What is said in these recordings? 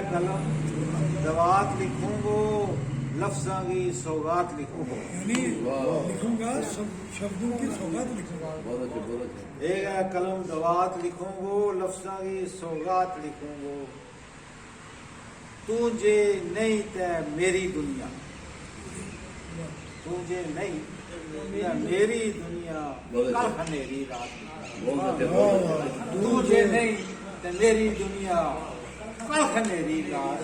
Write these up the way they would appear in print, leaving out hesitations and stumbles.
कलम दवात लिखूंगो, लफ्ज़ां की सौगात लिखूंगो। यानी लिखूंगा शब्दों की सौगात लिखूंगा। एक है कलम दवात लिखूंगो, लफ्ज़ां की सौगात लिखूंगो। तुझे नहीं ते मेरी दुनिया, तुझे नहीं ते मेरी दुनिया, कल अंधेरी रात। तुझे नहीं ते मेरी दुनिया, कल अंधेरी रात।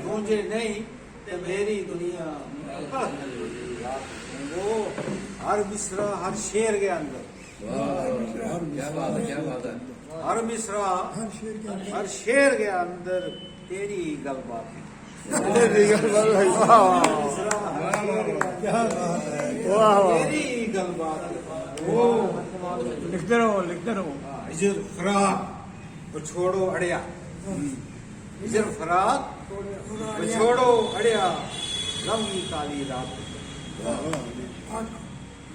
तुझे नहीं ते मेरी दुनिया, कल अंधेरी रात। वो हर मिसरा हर शेर के अंदर, क्या बात है, क्या बात है। हर मिसरा हर शेर के अंदर हर शेर के अंदर तेरी गलबात है। क्या बात है। तेरी गलबात है। वो लिखते रहो लिखते रहो। हिजर फराक छोड़ो अड़िया, हिजर फराक छोड़ो अड़िया, लंबी काली रात।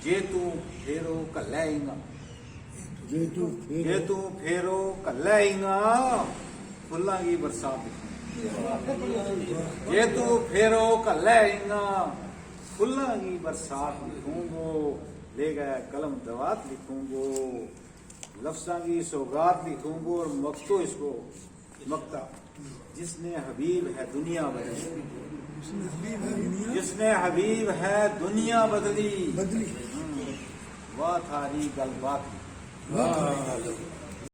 जे तू फेरो कल्लैंगा, जे तू फेरो कल्लैंगा, फुल्लां की बरसात। जे तू फेरो कल्लैंगा, फुल्लां की बरसात लिखूंगो। ले गया कलम दवात लिखूंगो, लफ्ज़ां की सौगात लिखूंगो। और मकतो इसको मकता, जिसने हबीब है दुनिया बदली, जिसने हबीब है दुनिया बदली, बदली वाह थारी गलबात।